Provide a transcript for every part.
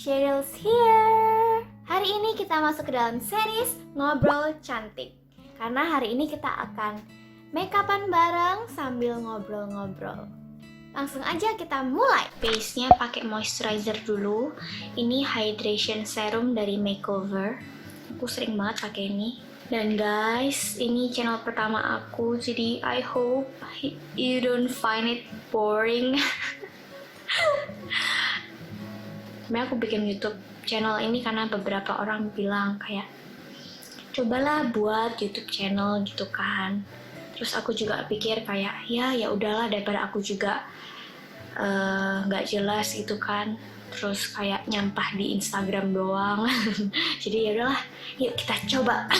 Cheryl's here. Hari ini kita masuk ke dalam series Ngobrol Cantik. Karena hari ini kita akan make-upan bareng sambil ngobrol-ngobrol. Langsung aja kita mulai. Base-nya pakai moisturizer dulu. Ini hydration serum dari Makeover. Aku sering banget pakai ini. Dan guys, ini channel pertama aku, jadi I hope you don't find it boring. Sebenarnya aku bikin YouTube channel ini karena beberapa orang bilang kayak cobalah buat YouTube channel gitu kan. Terus aku juga pikir kayak ya udahlah daripada aku juga nggak jelas gitu kan. Terus kayak nyampah di Instagram doang. Jadi ya udahlah, yuk kita coba.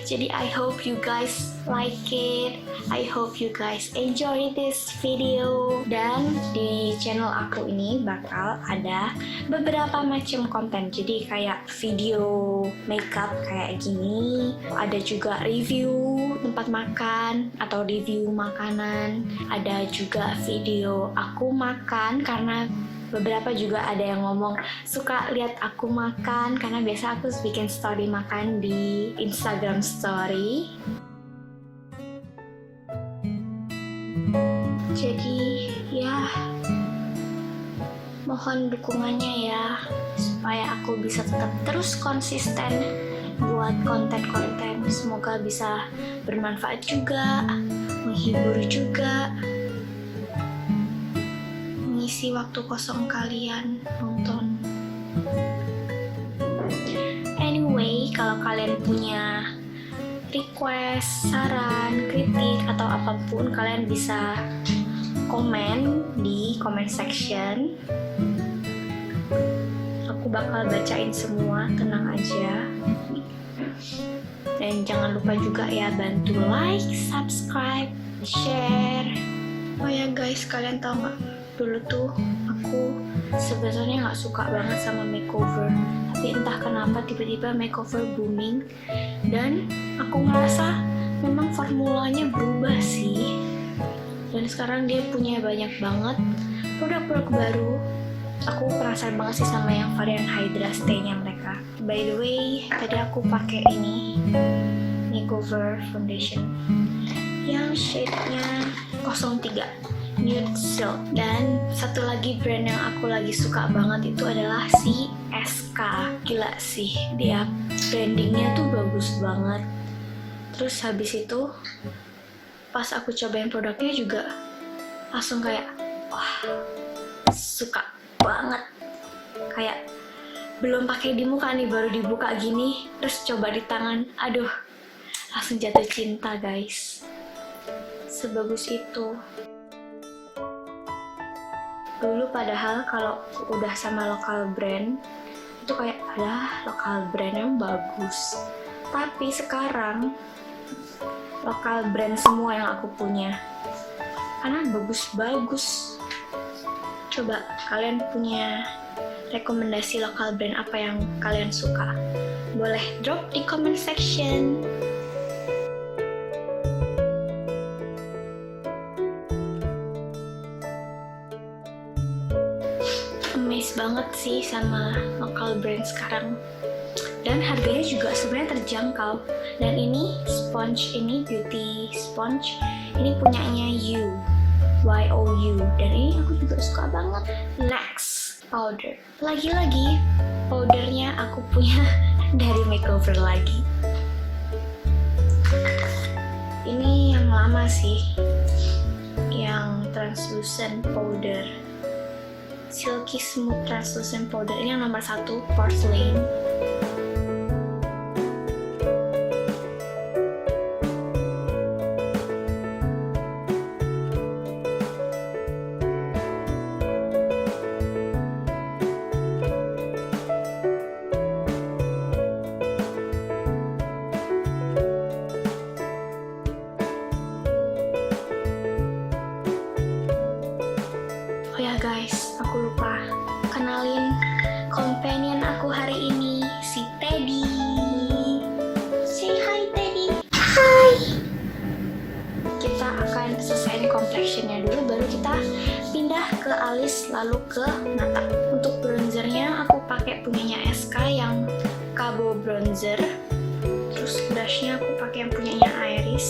Jadi I hope you guys like it. I hope you guys enjoy this video. Dan di channel aku ini bakal ada beberapa macam konten. Jadi kayak video makeup kayak gini. Ada juga review tempat makan atau review makanan. Ada juga video aku makan karena beberapa juga ada yang ngomong suka lihat aku makan karena biasa aku bikin story makan di Instagram story. Jadi ya mohon dukungannya ya supaya aku bisa tetap terus konsisten buat konten-konten. Semoga bisa bermanfaat juga, menghibur juga, mengisi waktu kosong kalian nonton. Anyway, kalau kalian punya request, saran, kritik, atau apapun, kalian bisa komen di comment section. Aku bakal bacain semua, tenang aja. Dan jangan lupa juga ya bantu like, subscribe, share. Oh ya guys, kalian tahu nggak? Dulu tuh aku sebenarnya nggak suka banget sama makeover, tapi entah kenapa tiba-tiba makeover booming dan aku ngerasa memang formulanya berubah sih. Dan sekarang dia punya banyak banget produk-produk baru. Aku penasaran banget sih sama yang varian Hydra Stay-nya mereka. By the way, tadi aku pakai ini Makeover Foundation yang shade-nya 03 Nude Silk. Dan satu lagi brand yang aku lagi suka banget itu adalah si SK. Gila sih, dia brandingnya tuh bagus banget. Terus habis itu pas aku cobain produknya juga langsung kayak wah, suka banget. Kayak belum pakai di muka nih, baru dibuka gini terus coba di tangan, aduh langsung jatuh cinta guys. Sebagus itu. Dulu padahal kalau udah sama lokal brand itu kayak lokal brand yang bagus. Tapi sekarang lokal brand semua yang aku punya karena bagus-bagus. Coba kalian punya rekomendasi lokal brand apa yang kalian suka? Boleh drop di comment section. Amazed banget sih sama local brand sekarang, dan harganya juga sebenarnya terjangkau. Dan ini sponge, ini beauty sponge, ini punyanya YOU, dan ini aku juga suka banget. Next, powder. Lagi-lagi powdernya aku punya dari Makeover lagi. Ini yang lama sih, yang translucent powder, Silky Smooth Translucent Powder. Ini yang nomor 1, Porcelain. Oh ya guys, aku lupa kenalin companion aku hari ini, si Teddy. Say hi Teddy. Hi. Kita akan selesaiin complexionnya dulu, baru kita pindah ke alis lalu ke mata. Untuk bronzernya aku pakai punyanya SK yang Kabo Bronzer. Terus blushnya aku pakai yang punyanya Iris.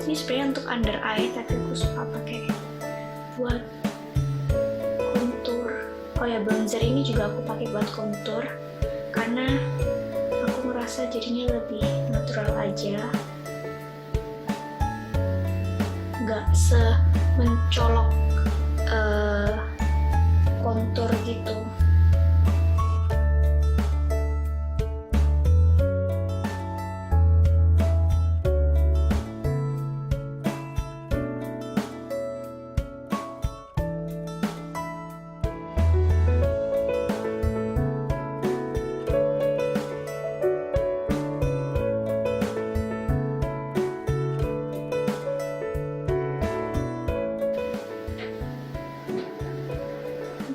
Ini sebenarnya untuk under eye, tapi aku suka pakai buat contour. Oh ya, bronzer ini juga aku pakai buat contour karena aku merasa jadinya lebih natural aja, nggak mencolok kontur gitu.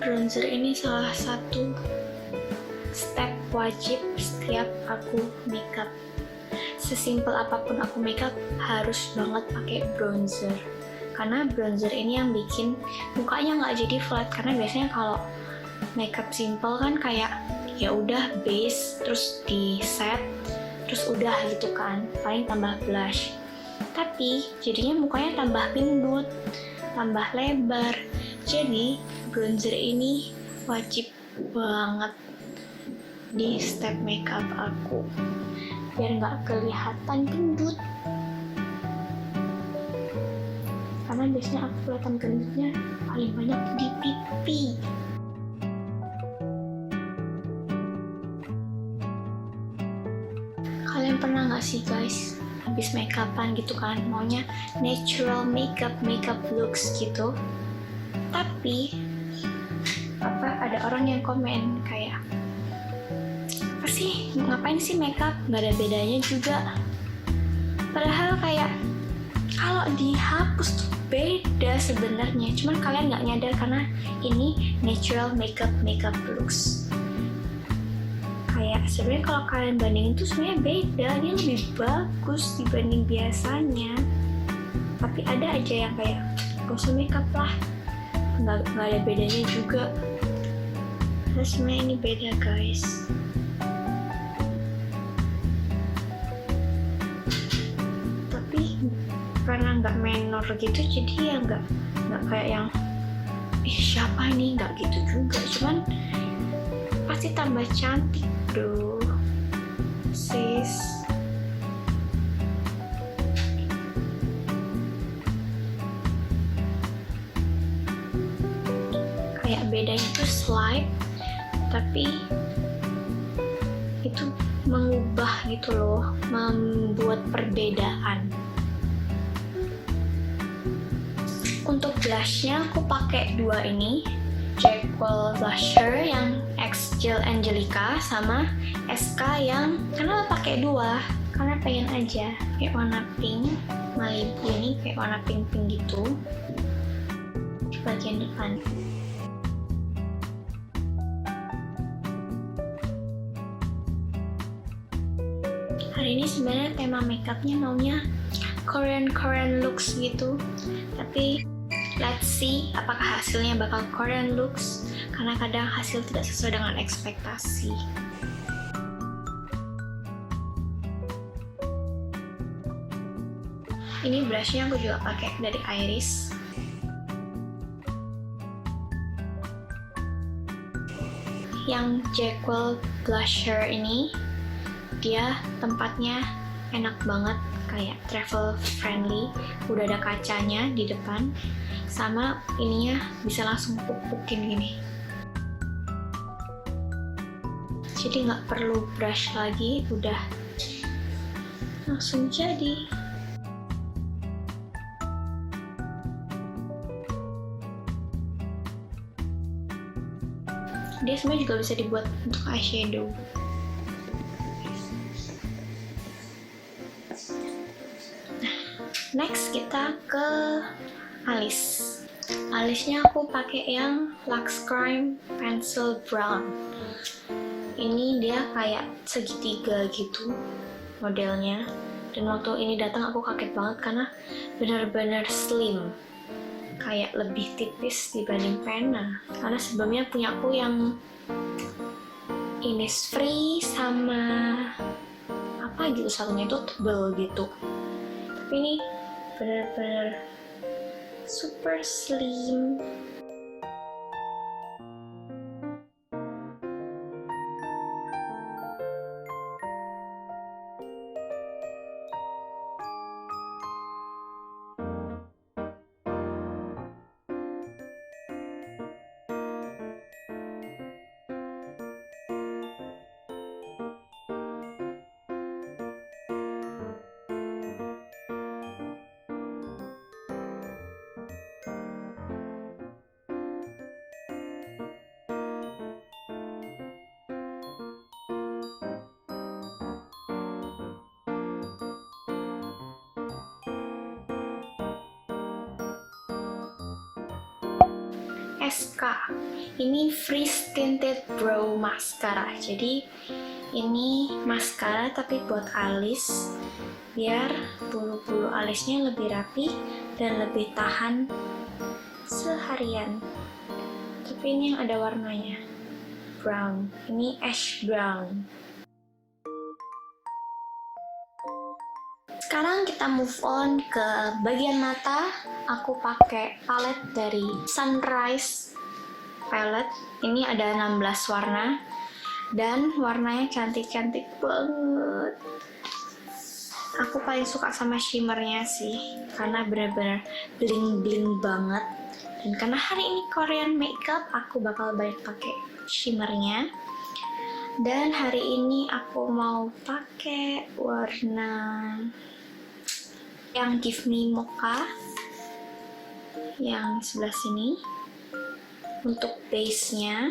Bronzer ini salah satu step wajib setiap aku makeup. Sesimpel apapun aku makeup harus banget pakai bronzer. Karena bronzer ini yang bikin mukanya nggak jadi flat. Karena biasanya kalau makeup simple kan kayak ya udah base terus di set terus udah gitu kan, paling tambah blush. Tapi jadinya mukanya tambah gendut, tambah lebar. Jadi bronzer ini wajib banget di step makeup aku biar nggak kelihatan gendut. Karena biasanya aku kelihatan gendutnya paling banyak di pipi. Kalian pernah nggak sih guys habis makeupan gitu kan, maunya natural makeup looks gitu, tapi ada orang yang komen kayak, apa sih, ngapain sih makeup, nggak ada bedanya juga. Padahal kayak kalau dihapus tuh beda sebenarnya, cuman kalian nggak nyadar karena ini natural makeup looks. Kayak sebenarnya kalau kalian bandingin tuh sebenarnya beda, dia lebih bagus dibanding biasanya. Tapi ada aja yang kayak gak usah makeup lah, nggak ada bedanya juga. Terus sebenarnya ini beda guys. Tapi karena nggak menor gitu, jadi ya nggak kayak yang siapa nih, nggak gitu juga. Cuman pasti tambah cantik bro, sis. Kayak bedanya itu slide, tapi itu mengubah gitu loh, membuat perbedaan. Untuk blushnya aku pakai dua ini, Jackwell blusher yang X Gel Angelica sama SK yang kenapa pakai dua? Karena pengen aja kayak warna pink, Malibu ini kayak warna pink gitu di bagian depan. Hari ini sebenarnya tema makeupnya maunya Korean looks gitu, tapi let's see apakah hasilnya bakal Korean looks, karena kadang hasil tidak sesuai dengan ekspektasi. Ini brushnya aku juga pakai dari Iris. Yang Jackwell blusher ini dia tempatnya enak banget, kayak travel friendly, udah ada kacanya di depan, sama ininya bisa langsung puk-pukin gini, jadi nggak perlu brush lagi, udah langsung jadi. Dia sebenarnya juga bisa dibuat untuk eyeshadow. Next kita ke alis. Alisnya aku pakai yang Lux Crime Pencil Brown. Ini dia kayak segitiga gitu modelnya. Dan waktu ini datang aku kaget banget karena benar-benar slim. kayak lebih tipis dibanding pena. Karena sebelumnya punya aku yang Innisfree sama apa gitu, satunya itu tebel gitu. Tapi ini bener-bener super slim. SK ini Freeze Tinted Brow Mascara. Jadi ini maskara tapi buat alis, biar bulu-bulu alisnya lebih rapi dan lebih tahan seharian. Tapi ini yang ada warnanya brown, ini ash brown. Sekarang kita move on ke bagian mata. Aku pakai palette dari Sunrise Palette. Ini ada 16 warna dan warnanya cantik-cantik banget. Aku paling suka sama shimmernya sih, karena bener-bener bling-bling banget. Dan karena hari ini Korean makeup, aku bakal banyak pakai shimmernya. Dan hari ini aku mau pakai warna yang Give Me Mocha yang sebelah sini untuk base-nya.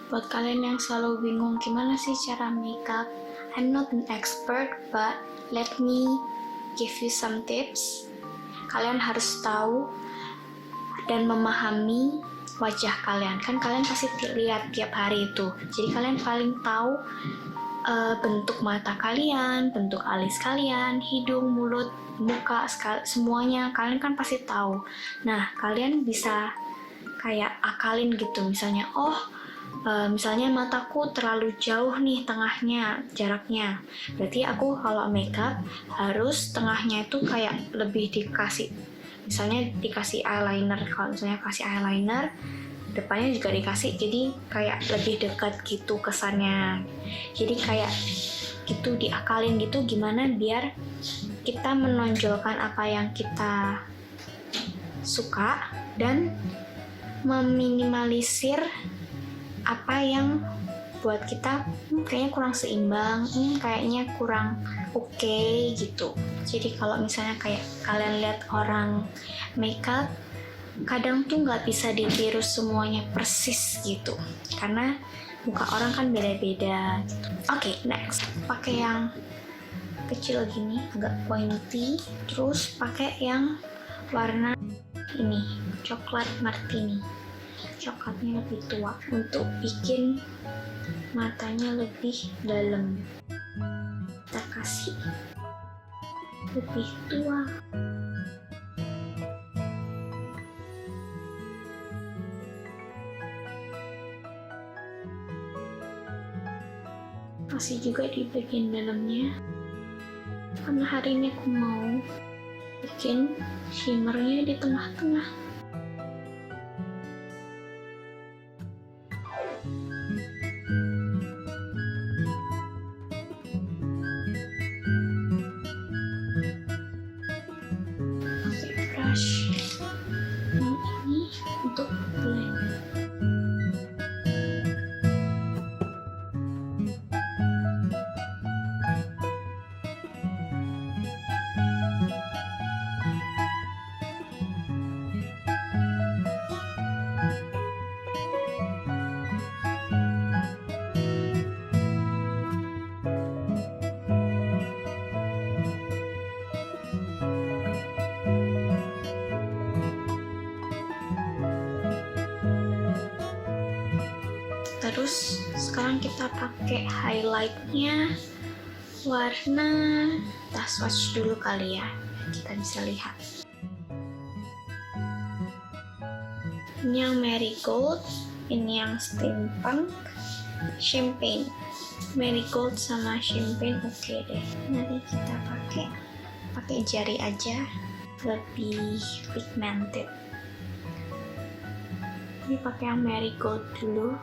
Buat kalian yang selalu bingung gimana sih cara makeup, I'm not an expert, but let me give you some tips. Kalian harus tahu dan memahami wajah kalian. Kan kalian pasti lihat tiap hari itu. Jadi kalian paling tahu bentuk mata kalian, bentuk alis kalian, hidung, mulut, muka, semuanya kalian kan pasti tahu. Nah, kalian bisa kayak akalin gitu. Misalnya, misalnya mataku terlalu jauh nih tengahnya, jaraknya. Berarti aku kalau makeup harus tengahnya itu kayak lebih dikasih. Misalnya dikasih eyeliner, kalau misalnya kasih eyeliner, depannya juga dikasih, jadi kayak lebih dekat gitu kesannya. Jadi kayak gitu diakalin gitu, gimana biar kita menonjolkan apa yang kita suka dan meminimalisir apa yang buat kita kayaknya kurang seimbang, kayaknya kurang oke gitu. Jadi kalau misalnya kayak kalian lihat orang makeup, kadang tuh nggak bisa ditiru semuanya persis gitu, karena muka orang kan beda-beda gitu. Oke, next, pakai yang kecil gini, agak pointy, terus pakai yang warna ini, coklat martini. Coklatnya lebih tua untuk bikin matanya lebih dalam. Kita kasih lebih tua. Kasih juga di bagian dalamnya, karena hari ini aku mau bikin shimmernya di tengah-tengah. Terus sekarang kita pakai highlightnya warna, kita swatch dulu kali ya, kita bisa lihat. Ini yang marigold, ini yang steampunk, champagne. Marigold sama champagne oke deh. Nanti kita pakai jari aja, lebih pigmented. Ini pakai yang marigold dulu.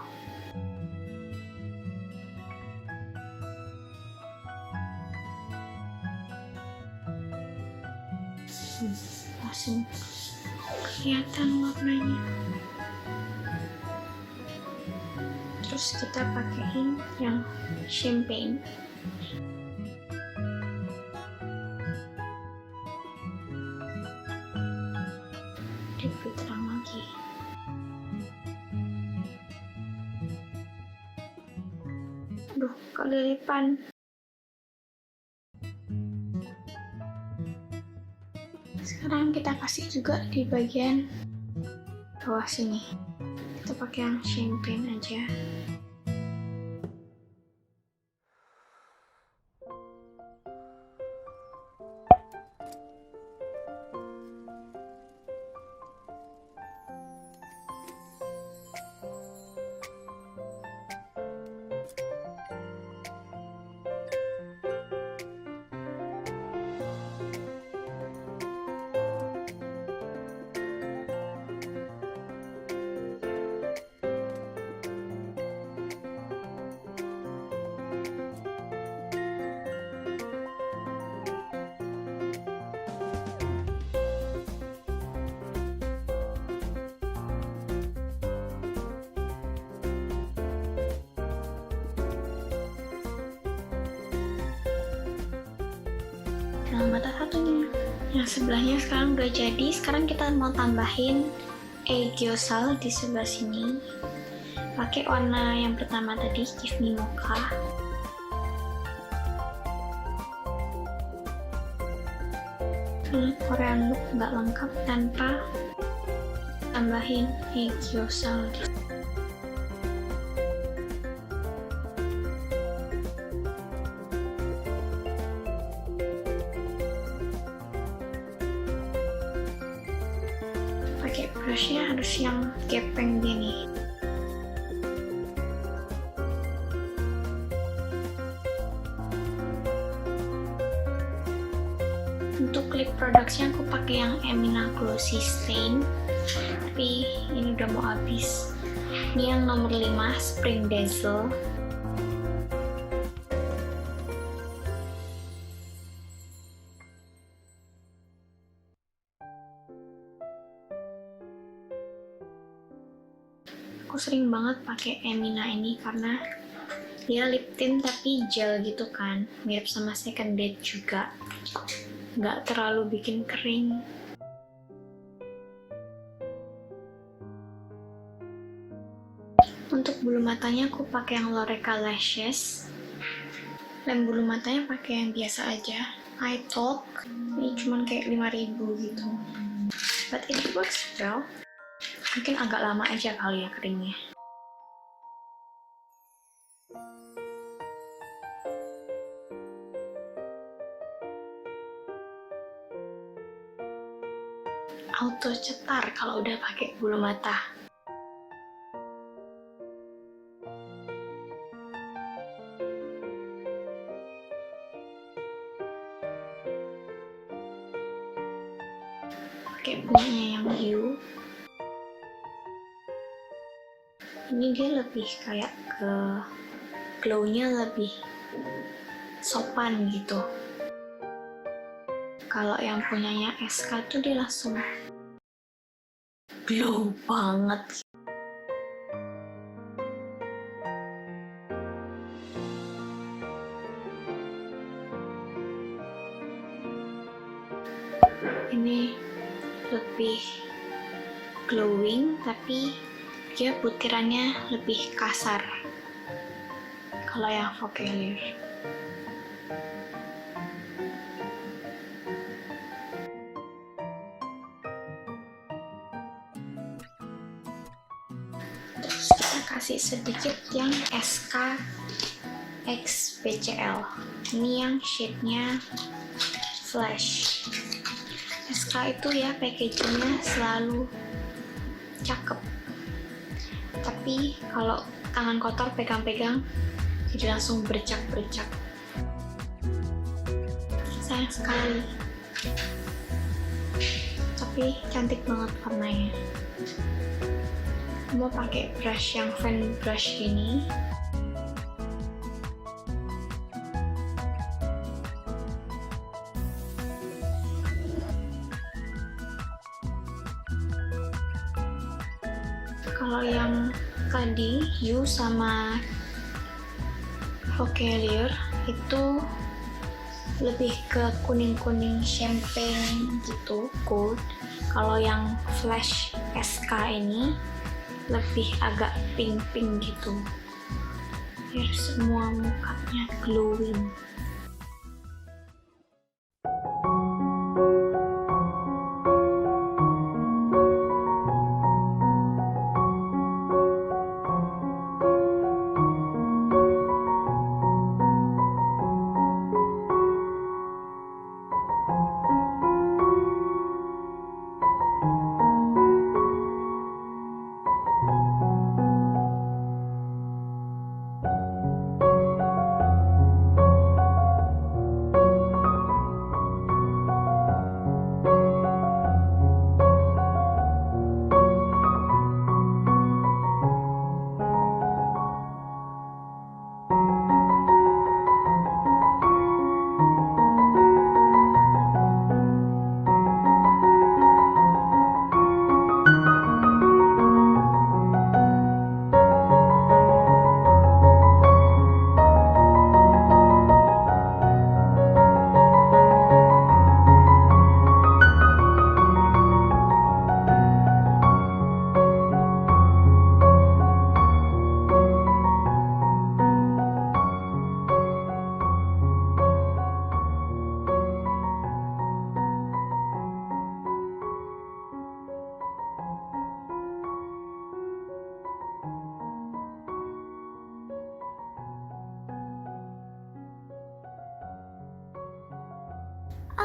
Langsung kelihatan warnanya. Terus kita pakaiin yang champagne. Lebih terang lagi. Duh, kelilipan. Sekarang kita kasih juga di bagian bawah sini. Kita pakai yang champagne aja. Nah, mata satunya. Yang sebelahnya sekarang udah jadi. Sekarang kita mau tambahin Aegyoosal di sebelah sini. Pakai warna yang pertama tadi, Give Me Mocha. Korean look nggak lengkap tanpa tambahin Aegyoosal. Pakai brushnya harus yang gepeng gini. Untuk lip productnya aku pakai yang Emina Glossy Stain, tapi ini udah mau habis. Ini yang nomor 5, Spring Dazzle. Aku sering banget pakai Emina ini karena dia lip tint tapi gel gitu kan, mirip sama Second Date juga, nggak terlalu bikin kering. Untuk bulu matanya aku pakai yang Loreca Lashes. Lem bulu matanya pakai yang biasa aja, I Talk. Ini cuman kayak 5.000 gitu, but it works well. Mungkin agak lama aja kali ya keringnya. Auto cetar kalau udah pakai bulu mata. Pakai punyanya yang Hue. Ini dia lebih kayak ke glow-nya lebih sopan gitu. Kalau yang punyanya SK tuh dia langsung glow banget. Ini lebih glowing tapi dia butirannya lebih kasar kalau yang Focalier. Terus kita kasih sedikit yang SK X BCL. Ini yang shade-nya flash. SK itu ya packagingnya selalu cakep, tapi kalau tangan kotor pegang-pegang jadi langsung bercak-bercak. Sayang sekali, tapi cantik banget warnanya. Mau pakai brush yang fan brush ini. Kalau yang tadi You sama Focalier itu lebih ke kuning-kuning champagne gitu, gold. Kalau yang flash SK ini lebih agak pink-pink gitu, biar semua mukanya glowing.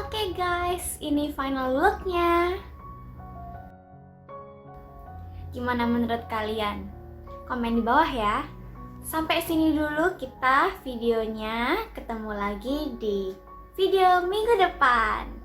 Oke guys, ini final looknya. Gimana menurut kalian? Komen di bawah ya. Sampai sini dulu kita videonya. Ketemu lagi di video minggu depan.